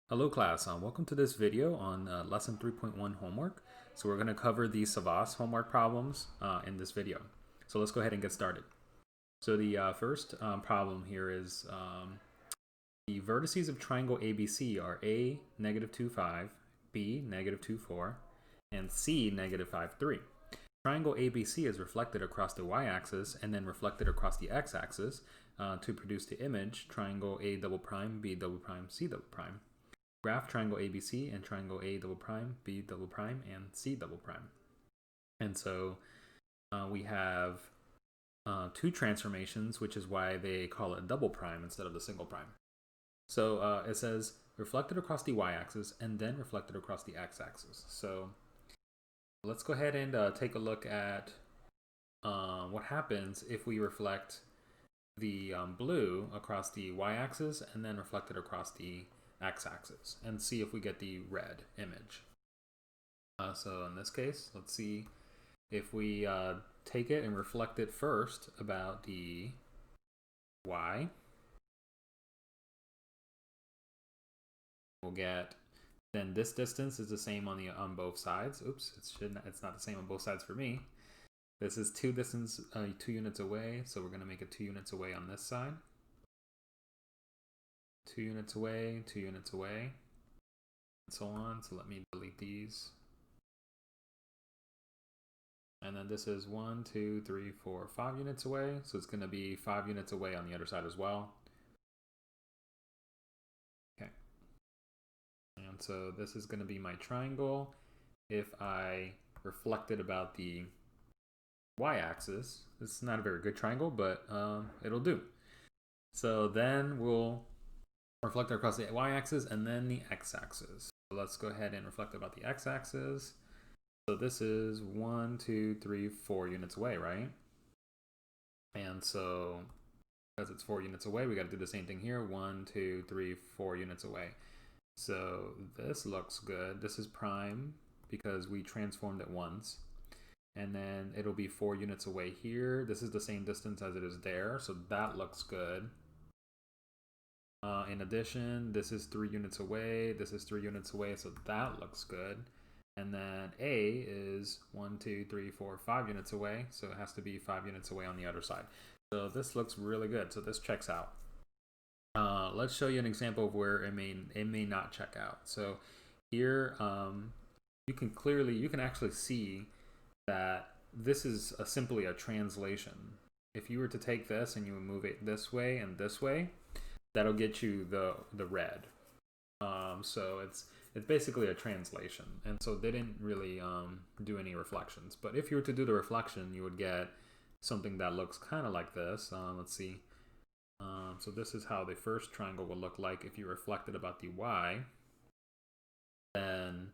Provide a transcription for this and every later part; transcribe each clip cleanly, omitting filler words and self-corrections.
Hello class, welcome to this video on lesson 3.1 homework. So we're going to cover the Savas homework problems in this video. So let's go ahead and get started. So the first problem here is the vertices of triangle ABC are A, -2, 5, B, -2, 4, and C, -5, 3. Triangle ABC is reflected across the y-axis and then reflected across the x-axis to produce the image triangle A double prime, B double prime, C double prime. Graph triangle ABC and triangle A double prime, B double prime, and C double prime. And so we have two transformations, which is why they call it double prime instead of the single prime. So it says reflected across the y-axis and then reflected across the x-axis. So let's go ahead and take a look at what happens if we reflect the blue across the y-axis and then reflect it across the x-axis and see if we get the red image. So in this case, let's see if we take it and reflect it first about the y. We'll get, then this distance is the same on both sides. Oops, it's not the same on both sides for me. This is 2 units away, so we're going to make it 2 units away on this side. 2 units away, 2 units away, and so on. So let me delete these. And then this is 1, 2, 3, 4, 5 units away. So it's going to be 5 units away on the other side as well. Okay. And so this is going to be my triangle. If I reflect it about the y-axis, it's not a very good triangle, but it'll do. So then we'll reflect it across the y-axis and then the x-axis. So let's go ahead and reflect about the x-axis. So this is 1, 2, 3, 4 units away, right? And so because it's 4 units away, we got to do the same thing here. 1, 2, 3, 4 units away. So this looks good. This is prime because we transformed it once. And then it'll be 4 units away here. This is the same distance as it is there, so that looks good. In addition, this is 3 units away, this is 3 units away, so that looks good. And then A is 1, 2, 3, 4, 5 units away, so it has to be 5 units away on the other side. So this looks really good, so this checks out. Let's show you an example of where it may not check out. So here, you can actually see that this is simply a translation. If you were to take this and you would move it this way and this way, that'll get you the red. So it's basically a translation, and so they didn't really do any reflections. But if you were to do the reflection, you would get something that looks kind of like this. Let's see. So this is how the first triangle would look like if you reflected about the y. Then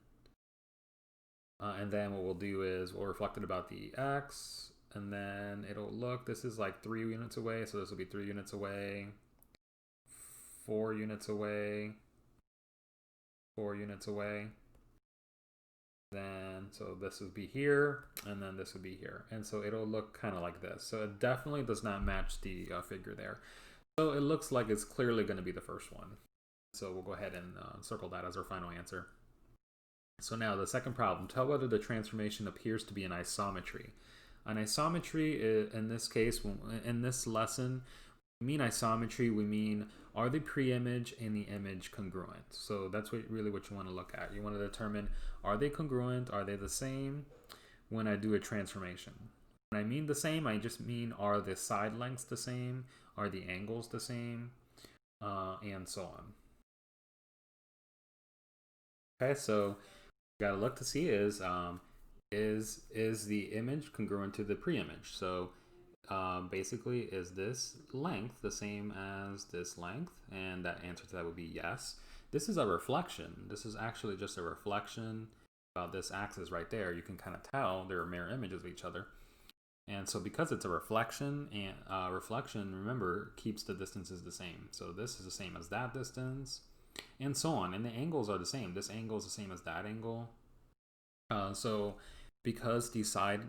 and then what we'll do is we'll reflect it about the x, and then it'll look, this is like 3 units away, so this will be 3 units away, 4 units away, 4 units away. Then, so this would be here, and then this would be here. And so it'll look kind of like this. So it definitely does not match the figure there. So it looks like it's clearly going to be the first one. So we'll go ahead and circle that as our final answer. So now the second problem, tell whether the transformation appears to be an isometry. An isometry is, in this case, in this lesson, we mean isometry, we mean are the pre-image and the image congruent? So that's really what you want to look at. You want to determine, are they congruent? Are they the same when I do a transformation? When I mean the same, I just mean are the side lengths the same? Are the angles the same? And so on. Okay, so got to look to see is the image congruent to the pre-image? So basically, is this length the same as this length? And that answer to that would be yes. This is a reflection. This is actually just a reflection about this axis right there. You can kind of tell they're mirror images of each other. And so because it's a reflection, and reflection, remember, keeps the distances the same. So this is the same as that distance, and so on. And the angles are the same. This angle is the same as that angle. So because the side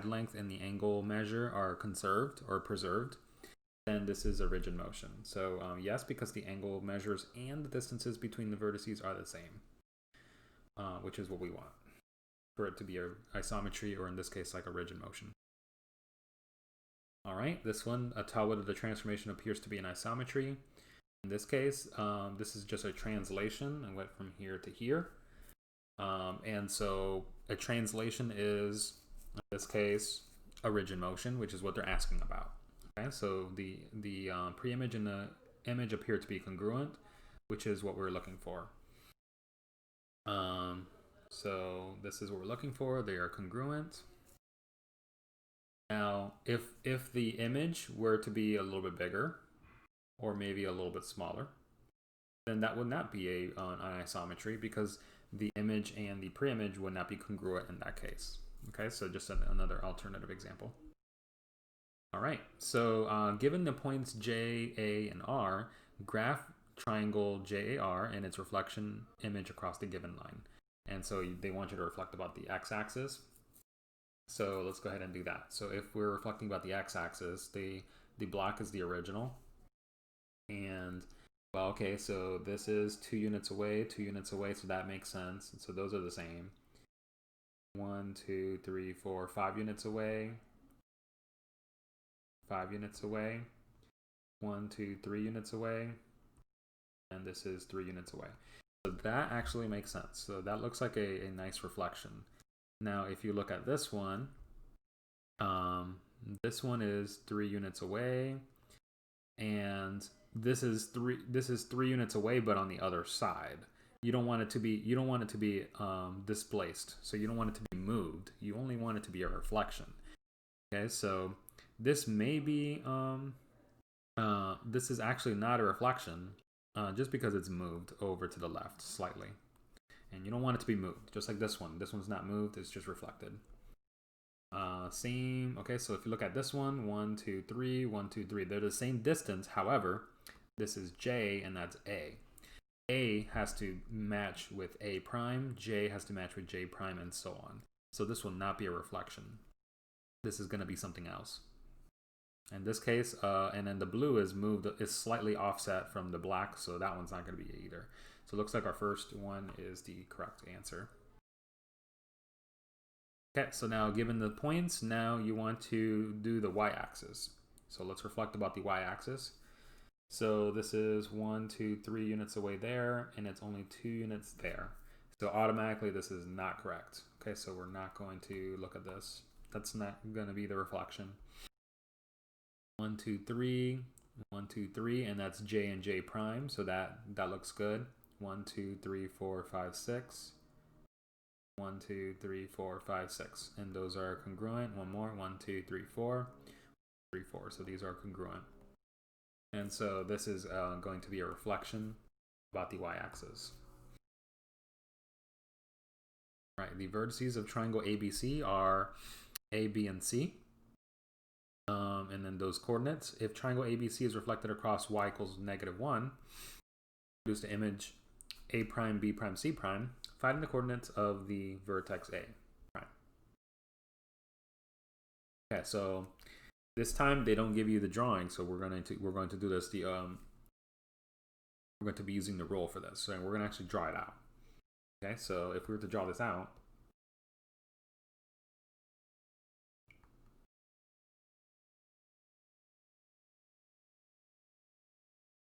length and the angle measure are conserved or preserved, then this is a rigid motion. So yes, because the angle measures and the distances between the vertices are the same, which is what we want for it to be a isometry, or in this case, like a rigid motion. All right, this one, tell whether the transformation appears to be an isometry. In this case, this is just a translation. I went from here to here. And so a translation is, in this case, a rigid motion, which is what they're asking about. Okay, so the pre-image and the image appear to be congruent, which is what we're looking for. So this is what we're looking for. They are congruent. Now, if the image were to be a little bit bigger, or maybe a little bit smaller, then that would not be an isometry, because the image and the pre-image would not be congruent in that case. Okay, so just another alternative example. All right, so given the points J, A, and R, graph triangle JAR and its reflection image across the given line. And so they want you to reflect about the x-axis. So let's go ahead and do that. So if we're reflecting about the x-axis, the block is the original. And, well, okay, so this is 2 units away, 2 units away, so that makes sense. And so those are the same. 1, 2, 3, 4, 5 units away. 5 units away. 1, 2, 3 units away. And this is 3 units away. So that actually makes sense. So that looks like a nice reflection. Now, if you look at this one is 3 units away, and this is 3 units away, but on the other side. You don't want it to be displaced. So you don't want it to be moved. You only want it to be a reflection. Okay, so this may be this is actually not a reflection, just because it's moved over to the left slightly. And you don't want it to be moved, just like this one. This one's not moved, it's just reflected. Same, okay, so if you look at this one, 1, 2, 3, 1, 2, 3, they're the same distance. However, this is J and that's A. A has to match with A prime, J has to match with J prime, and so on. So this will not be a reflection. This is going to be something else. In this case, and then the blue is moved, is slightly offset from the black, so that one's not going to be either. So it looks like our first one is the correct answer. Okay, so now given the points, now you want to do the y-axis. So let's reflect about the y-axis. So this is 1, 2, 3 units away there, and it's only 2 units there. So automatically this is not correct. Okay, so we're not going to look at this. That's not going to be the reflection. 1, 2, 3, 1, 2, 3, and that's J and J prime, so that looks good. 1, 2, 3, 4, 5, 6. 1, 2, 3, 4, 5, 6. And those are congruent. One more. 1, 2, 3, 4. 3, 4. So these are congruent. And so this is going to be a reflection about the y-axis. Right. The vertices of triangle ABC are A, B, and C. And then those coordinates. If triangle ABC is reflected across y equals -1, produce the image A prime, B prime, C prime. Find the coordinates of the vertex A prime. Okay, so this time they don't give you the drawing, so we're going to do this. We're going to be using the rule for this, so we're going to actually draw it out. Okay, so if we were to draw this out,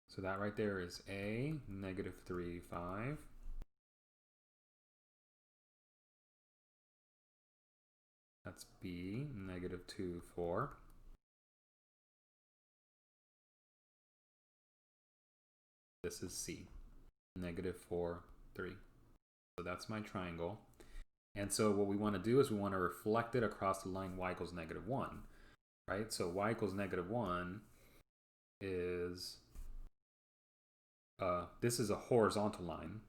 so that right there is A, -3, 5. That's B, -2, 4. This is C, -4, 3. So that's my triangle. And so what we want to do is we want to reflect it across the line y equals -1, right? So y equals -1 is, this is a horizontal line.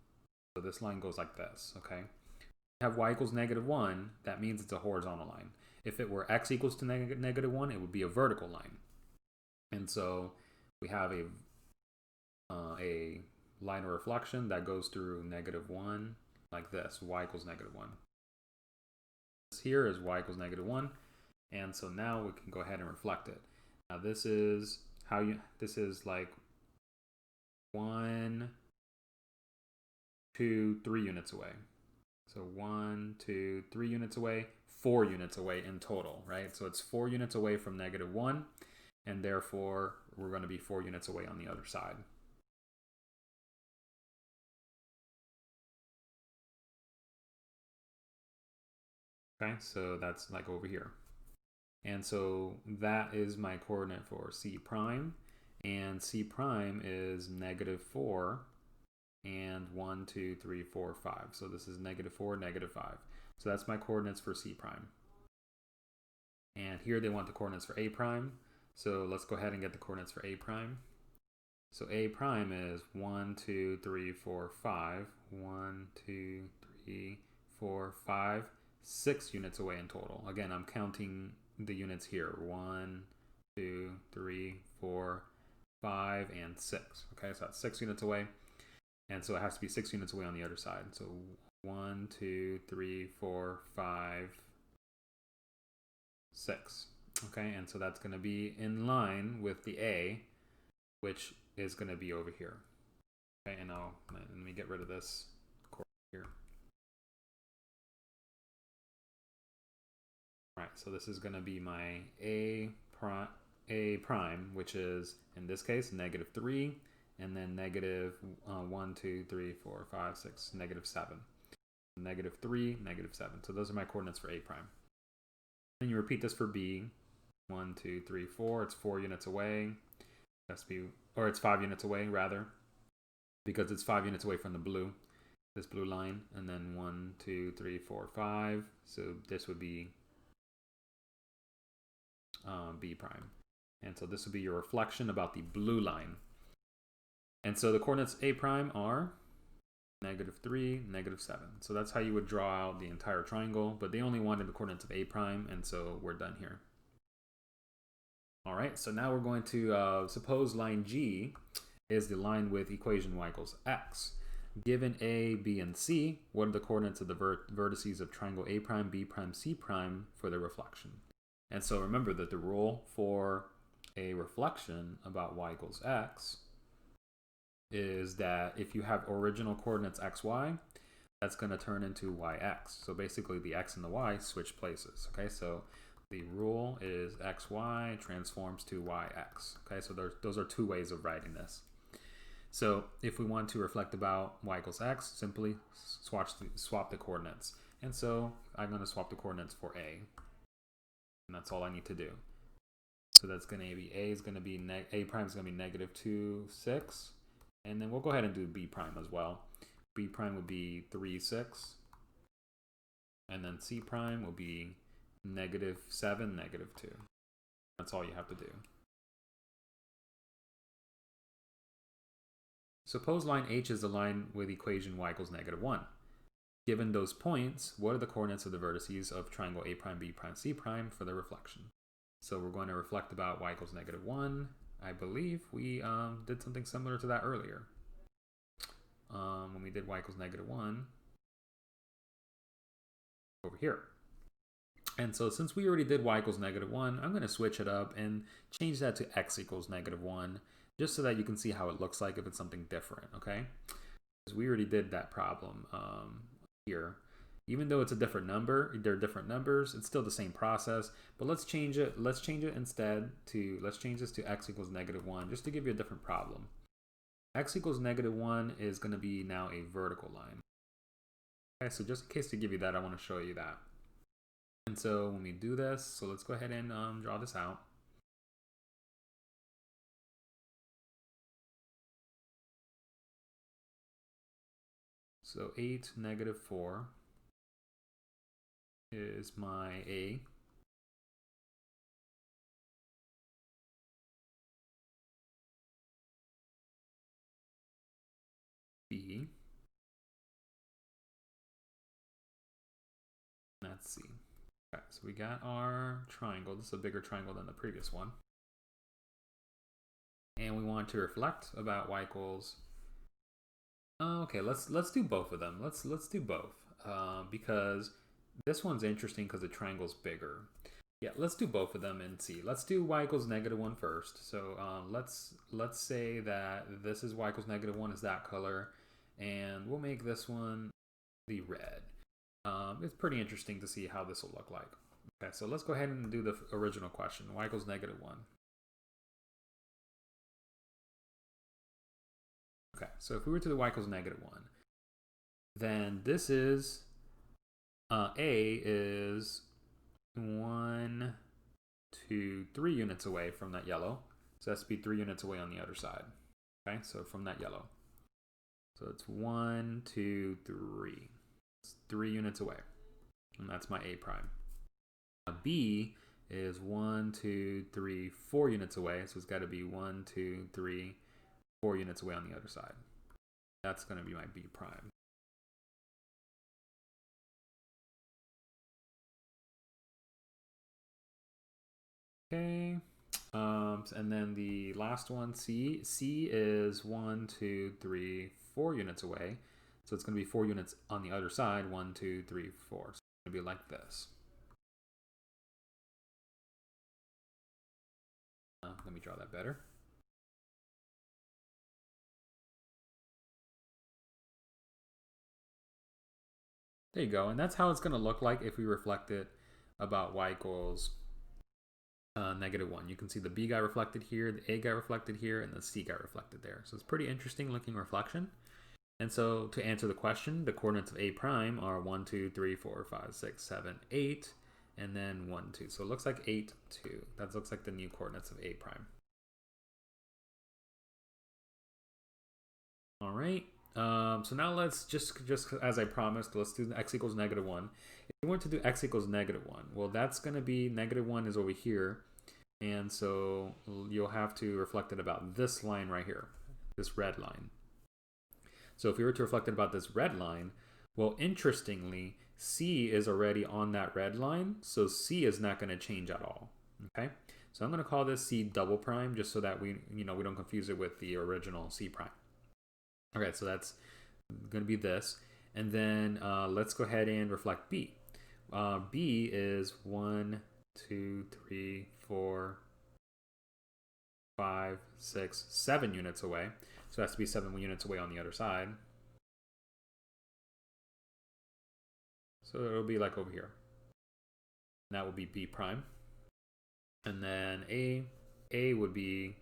So this line goes like this, okay? Have y equals -1, that means it's a horizontal line. If it were x equals to -1, it would be a vertical line. And so we have a line of reflection that goes through -1 like this, y equals -1. This here is y equals -1, and so now we can go ahead and reflect it. Now this is this is like 1, 2, 3 units away. So 1, 2, 3 units away, 4 units away in total, right? So it's 4 units away from -1, and therefore we're going to be 4 units away on the other side. Okay, so that's like over here. And so that is my coordinate for C prime, and C prime is -4 and 1, 2, 3, 4, 5. So this is -4, -5. So that's my coordinates for C prime. And here they want the coordinates for A prime. So let's go ahead and get the coordinates for A prime. So A prime is 1, 2, 3, 4, 5. 1, 2, 3, 4, 5. 6 units away in total. Again, I'm counting the units here. 1, 2, 3, 4, 5, and 6. Okay, so that's 6 units away. And so it has to be 6 units away on the other side. So 1, 2, 3, 4, 5, 6. Okay, and so that's going to be in line with the A, which is going to be over here. Okay, and let me get rid of this here. All right, so this is going to be my A prime, which is, in this case, -3, and then -1, 2, 3, 4, 5, 6, -7. -3, -7. So those are my coordinates for A prime. Then you repeat this for B. 1, 2, 3, 4. It's 4 units away. It has to be, or it's 5 units away, rather, because it's 5 units away from the blue, this blue line. And then 1, 2, 3, 4, 5. So this would be B prime. And so this would be your reflection about the blue line. And so the coordinates A prime are -3, -7. So that's how you would draw out the entire triangle, but they only wanted the coordinates of A prime, and so we're done here. All right, so now we're going to suppose line G is the line with equation y equals x. Given A, B, and C, what are the coordinates of the vertices of triangle A prime, B prime, C prime for their reflection? And so remember that the rule for a reflection about y equals x is that if you have original coordinates xy, that's going to turn into yx. So basically the x and the y switch places. Okay, so the rule is xy transforms to yx. Okay, so those are 2 ways of writing this. So if we want to reflect about y equals x, simply swap the coordinates. And so I'm going to swap the coordinates for A. And that's all I need to do. So that's going to be A prime is going to be -2, 6. And then we'll go ahead and do B prime as well. B prime would be 3, 6. And then C prime will be -7, -2. That's all you have to do. Suppose line H is the line with equation y equals -1. Given those points, what are the coordinates of the vertices of triangle A prime, B prime, C prime for the reflection? So we're going to reflect about y equals -1. I believe we did something similar to that earlier. When we did y equals -1 over here. And so since we already did y equals -1, I'm going to switch it up and change that to x equals -1, just so that you can see how it looks like if it's something different, okay? Because we already did that problem here. Even though it's a different number, they're different numbers, it's still the same process, but let's change it. Let's change it instead to, let's change this to x equals -1, just to give you a different problem. X equals -1 is going to be now a vertical line. Okay, so just in case to give you that, I want to show you that. And so when we do this, so let's go ahead and draw this out. So 8, -4 is my A. B. That's C. Okay, so we got our triangle. This is a bigger triangle than the previous one. And we want to reflect about y equals. Okay, let's do both of them. Let's do both because this one's interesting because the triangle's bigger. Yeah, let's do both of them and see. Let's do y equals -1 first. So let's say that this is y equals -1 is that color, and we'll make this one the red. It's pretty interesting to see how this will look like. Okay, so let's go ahead and do the original question. Y equals -1. Okay, so if we were to do y equals -1, then this is A is 1, 2, 3 units away from that yellow. So that's to be 3 units away on the other side. Okay, so from that yellow. So it's 1, 2, 3. It's 3 units away. And that's my A prime. B is 1, 2, 3, 4 units away. So it's got to be 1, 2, 3, 4 units away on the other side. That's going to be my B prime. Okay. And then the last one, C. C is 1, 2, 3, 4 units away. So it's going to be 4 units on the other side. 1, 2, 3, 4. So it's going to be like this. Let me draw that better. There you go. And that's how it's going to look like if we reflect it about y equals -1. You can see the B got reflected here, the A got reflected here, and the C got reflected there. So it's pretty interesting looking reflection. And so to answer the question, the coordinates of A prime are 1, 2, 3, 4, 5, 6, 7, 8, and then 1, 2. So it looks like 8, 2. That looks like the new coordinates of A prime. All right. So now let's just as I promised, let's do the x equals -1. If you want to do x equals -1, well, that's going to be -1 is over here. And so you'll have to reflect it about this line right here, this red line. So if we were to reflect it about this red line, well, interestingly, C is already on that red line. So C is not going to change at all. Okay. So I'm going to call this C double prime just so that we don't confuse it with the original C prime. Okay, so that's going to be this. And then let's go ahead and reflect B. B is 1, 2, 3, 4, 5, 6, 7 units away. So it has to be 7 units away on the other side. So it'll be like over here. And that would be B prime. And then A would be,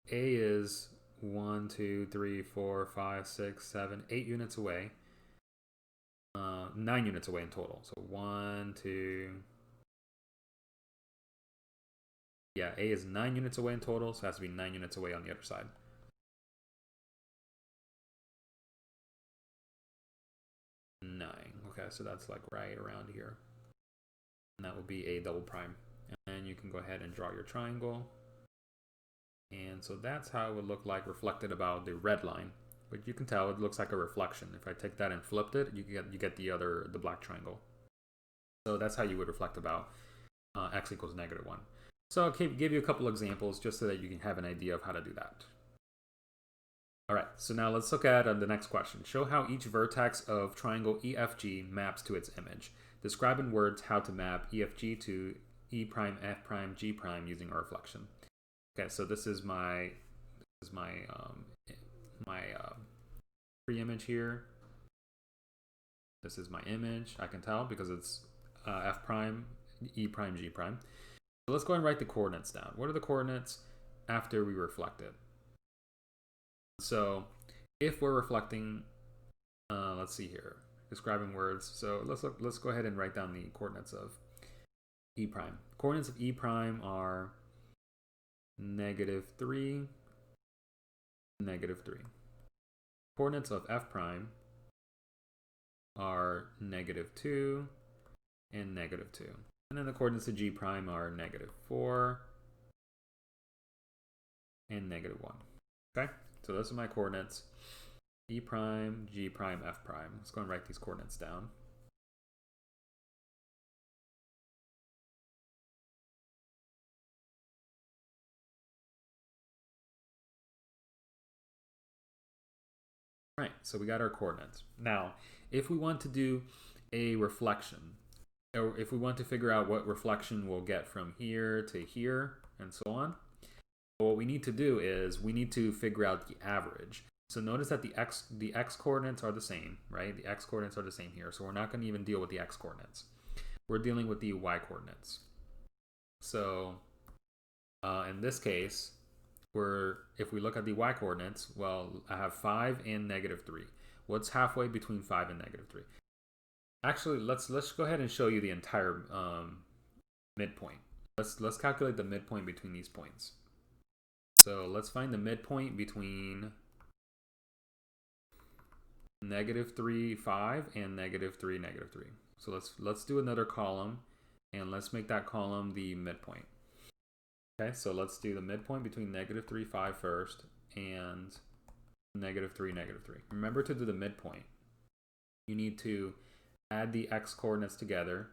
A is 1, 2, 3, 4, 5, 6, 7, 8 units away. 9 units away in total. So 1, 2. Yeah, A is 9 units away in total, so it has to be 9 units away on the other side. Okay, so that's like right around here. And that will be A double prime. And you can go ahead and draw your triangle. And so that's how it would look like reflected about the red line. But you can tell it looks like a reflection. If I take that and flipped it, you get the black triangle. So that's how you would reflect about x equals -1. So I'll give you a couple examples just so that you can have an idea of how to do that. All right, so now let's look at the next question. Show how each vertex of triangle EFG maps to its image. Describe in words how to map EFG to E prime, F prime, G prime using a reflection. Okay, so this is my pre-image here. This is my image. I can tell because it's F prime, E prime, G prime. So let's go and write the coordinates down. What are the coordinates after we reflect it? So if we're reflecting, let's see here, describing words. So let's go ahead and write down the coordinates of E prime. Coordinates of E prime are -3, -3. Coordinates of F prime are -2 and -2. And then the coordinates of G prime are -4 and -1. Okay, so those are my coordinates. E prime, G prime, F prime. Let's go and write these coordinates down. All right, so we got our coordinates. Now, if we want to do a reflection, or if we want to figure out what reflection we'll get from here to here and so on, what we need to do is we need to figure out the average. So notice that the x coordinates are the same, right? The x coordinates are the same here. So we're not going to even deal with the x coordinates. We're dealing with the y coordinates. So in this case, if we look at the y coordinates, well, I have 5 and -3. What's halfway between 5 and -3? Actually, let's go ahead and show you the entire midpoint. Let's calculate the midpoint between these points. So let's find the midpoint between -3, 5 and -3, -3. So let's do another column, and let's make that column the midpoint. Okay, so let's do the midpoint between -3, 5 first, and -3, -3. Remember to do the midpoint, you need to add the x coordinates together,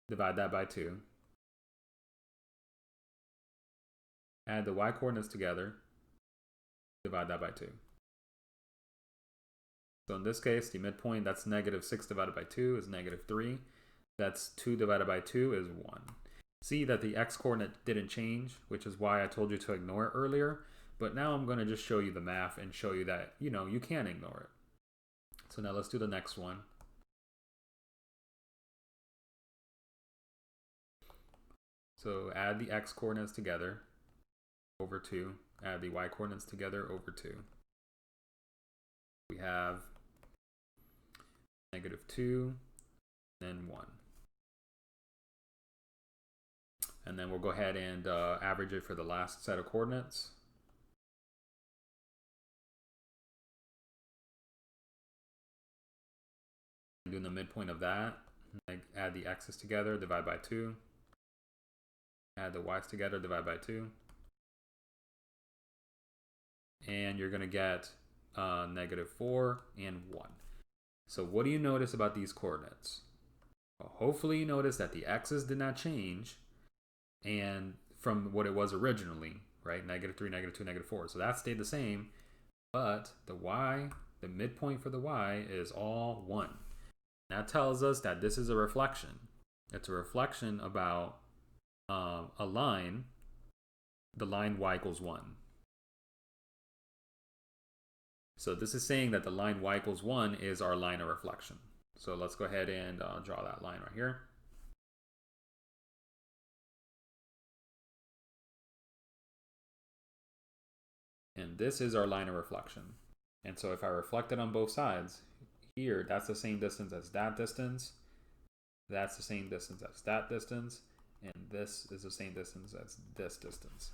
divide that by 2, add the y coordinates together, divide that by 2. So in this case, the midpoint, that's -6 divided by 2 is -3. That's 2 divided by 2 is 1. See that the x coordinate didn't change, which is why I told you to ignore it earlier. But now I'm going to just show you the math and show you that, you can ignore it. So now let's do the next one. So add the x coordinates together over 2. Add the y coordinates together over 2. We have -2, then 1. And then we'll go ahead and average it for the last set of coordinates. Doing the midpoint of that, add the x's together, divide by 2. Add the y's together, divide by 2. And you're going to get -4 and 1. So what do you notice about these coordinates? Well, hopefully you notice that the x's did not change and from what it was originally, right? -3, -2, -4. So that stayed the same, but the y, the midpoint for the y is all 1. That tells us that this is a reflection. It's a reflection about a line, the line y equals 1. So this is saying that the line y equals 1 is our line of reflection. So let's go ahead and draw that line right here. And this is our line of reflection. And so if I reflect it on both sides, here, that's the same distance as that distance. That's the same distance as that distance. And this is the same distance as this distance.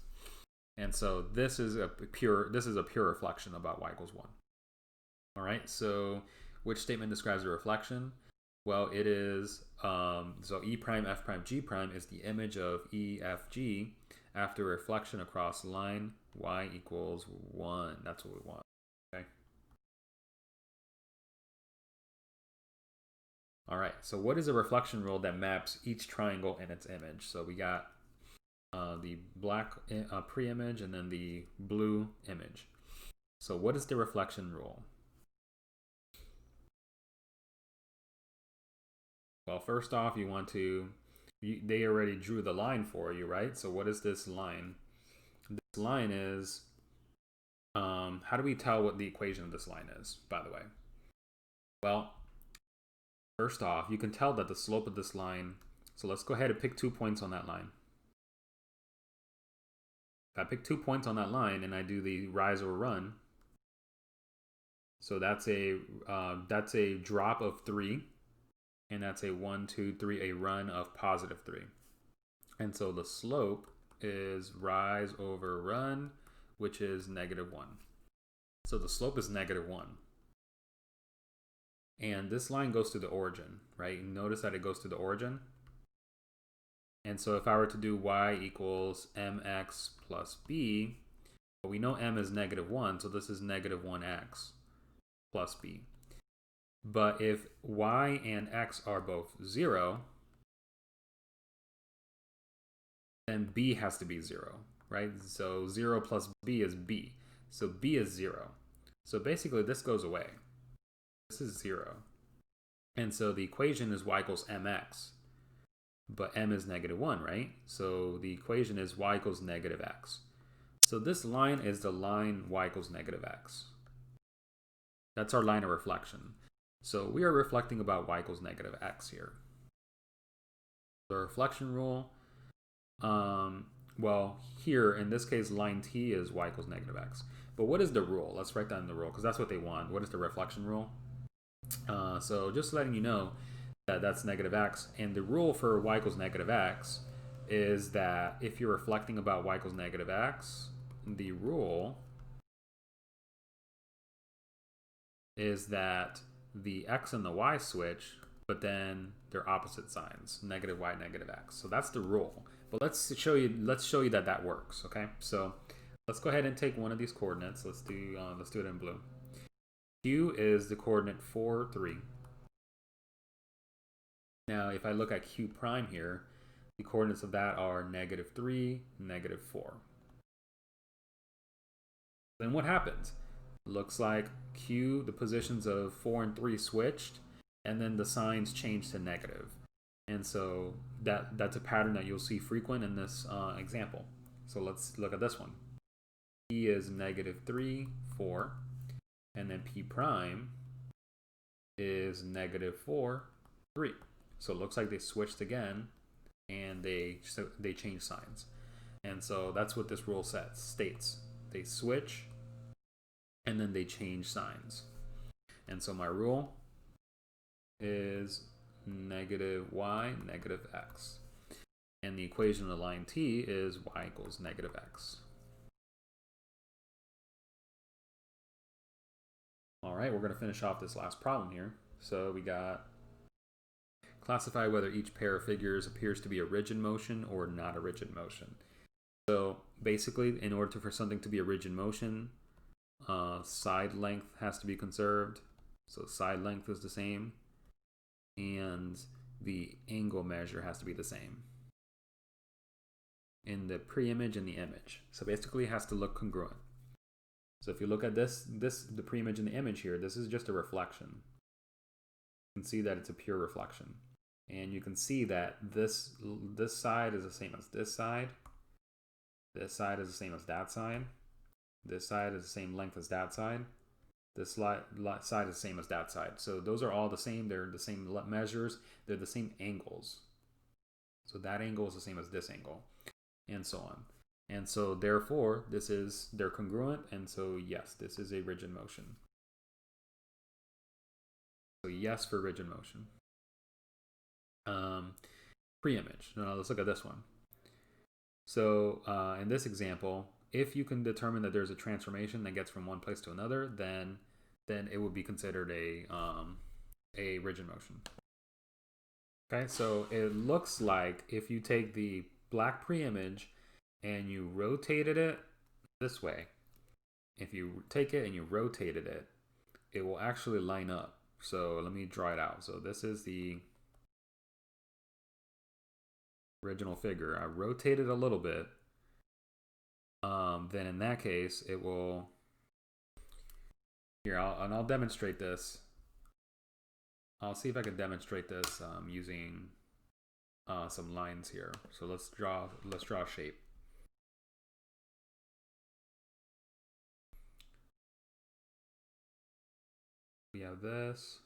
And so this is a pure reflection about y equals 1. All right, so which statement describes a reflection? Well, it is, so E prime, F prime, G prime is the image of E, F, G after reflection across line y equals 1. That's what we want, okay? All right, so what is a reflection rule that maps each triangle and its image? So we got the black pre-image and then the blue image. So what is the reflection rule? Well, first off, you want to, they already drew the line for you, right? So what is this line? This line is, how do we tell what the equation of this line is, by the way? Well, first off, you can tell that the slope of this line, so let's go ahead and pick 2 points on that line. If I pick 2 points on that line and I do the rise or run, so that's a drop of 3, and that's a 1, 2, 3, a run of +3. And so the slope is rise over run, which is -1. So the slope is -1. And this line goes to the origin, right? Notice that it goes to the origin. And so if I were to do y equals mx plus b, well, we know m is -1, so this is -1x plus b. But if y and x are both 0, then b has to be 0, right? So 0 plus b is b. So b is 0. So basically this goes away. This is 0. And so the equation is y equals mx, but m is -1, right? So the equation is y equals -x. So this line is the line y equals -x. That's our line of reflection. So we are reflecting about y equals -x here. The reflection rule, well, here in this case, line t is y equals -x. But what is the rule? Let's write down the rule because that's what they want. What is the reflection rule? So just letting you know that that's -x. And the rule for y equals -x is that if you're reflecting about y equals -x, the rule is that the x and the y switch, but then they're opposite signs, -y, -x. So that's the rule. But let's show you that that works. Okay, so let's go ahead and take one of these coordinates. Let's do it in blue. Q is the coordinate 4, 3. Now, if I look at Q prime here, the coordinates of that are -3, -4. Then what happens? Looks like Q, the positions of 4 and 3 switched, and then the signs changed to negative. And so that's a pattern that you'll see frequent in this example. So let's look at this one. P is -3, 4, and then P prime is -4, 3. So it looks like they switched again, and they changed signs. And so that's what this rule states. They switch, and then they change signs. And so my rule is -y, -x. And the equation of the line t is y equals -x. All right, we're going to finish off this last problem here. So we got classify whether each pair of figures appears to be a rigid motion or not a rigid motion. So basically, in order for something to be a rigid motion, side length has to be conserved. So side length is the same, and the angle measure has to be the same in the pre-image and the image. So basically, it has to look congruent. So if you look at the pre-image and the image here, this is just a reflection. You can see that it's a pure reflection. And you can see that this side is the same as this side. This side is the same as that side. This side is the same length as that side. This side is the same as that side. So those are all the same. They're the same measures. They're the same angles. So that angle is the same as this angle, and so on. And so therefore, they're congruent, and so yes, this is a rigid motion. So yes for rigid motion. Pre-image. Now let's look at this one. So in this example, if you can determine that there's a transformation that gets from one place to another, then it would be considered a rigid motion. Okay, so it looks like if you take the black pre-image and you rotated it this way, if you take it and you rotated it, it will actually line up. So let me draw it out. So this is the original figure. I rotate it a little bit. Then in that case, it will. Here, I'll demonstrate this. I'll see if I can demonstrate this using some lines here. So let's draw a shape. We have this.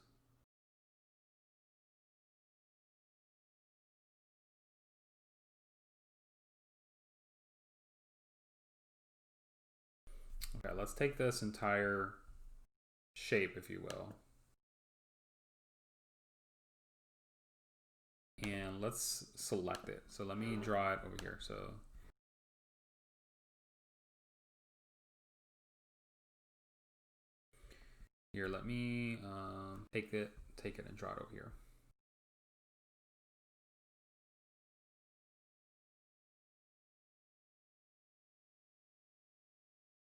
Okay, let's take this entire shape, if you will, and let's select it. So let me draw it over here. So here, let me take it and draw it over here.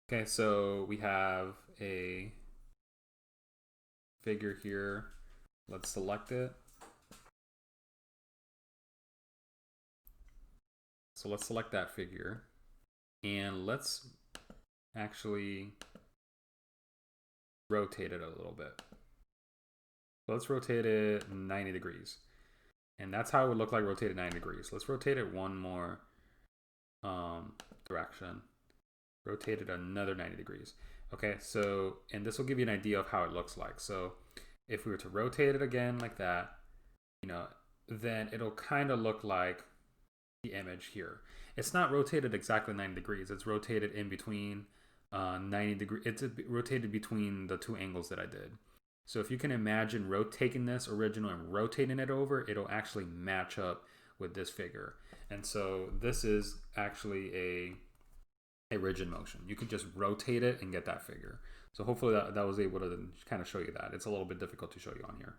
Okay, so we have a figure here. Let's select it. So let's select that figure, and let's actually rotate it a little bit. So let's rotate it 90 degrees. And that's how it would look like rotated 90 degrees. Let's rotate it one more direction. Rotate it another 90 degrees. Okay, so, and this will give you an idea of how it looks like. So if we were to rotate it again like that, you know, then it'll kind of look like the image here. It's not rotated exactly 90 degrees. It's rotated in between 90 degrees. It's rotated between the two angles that I did. So if you can imagine taking this original and rotating it over, it'll actually match up with this figure. And so this is actually a rigid motion. You could just rotate it and get that figure. So hopefully that was able to kind of show you that. It's a little bit difficult to show you on here.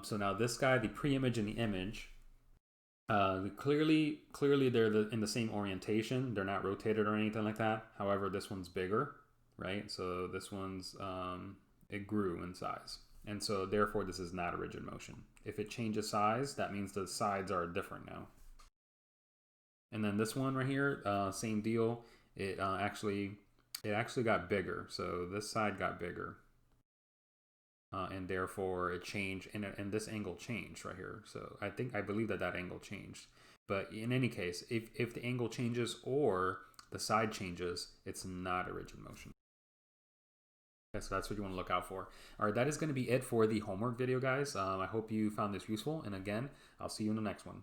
So now this guy, the pre-image and the image, clearly they're in the same orientation. They're not rotated or anything like that. However, this one's bigger, right? So this one's, it grew in size. And so therefore this is not a rigid motion. If it changes size, that means the sides are different now. And then this one right here, same deal. It actually got bigger. So this side got bigger. And therefore it changed, and this angle changed right here. So I believe that angle changed. But in any case, if the angle changes or the side changes, it's not a rigid motion. Okay, so that's what you want to look out for. All right, that is going to be it for the homework video, guys. I hope you found this useful. And again, I'll see you in the next one.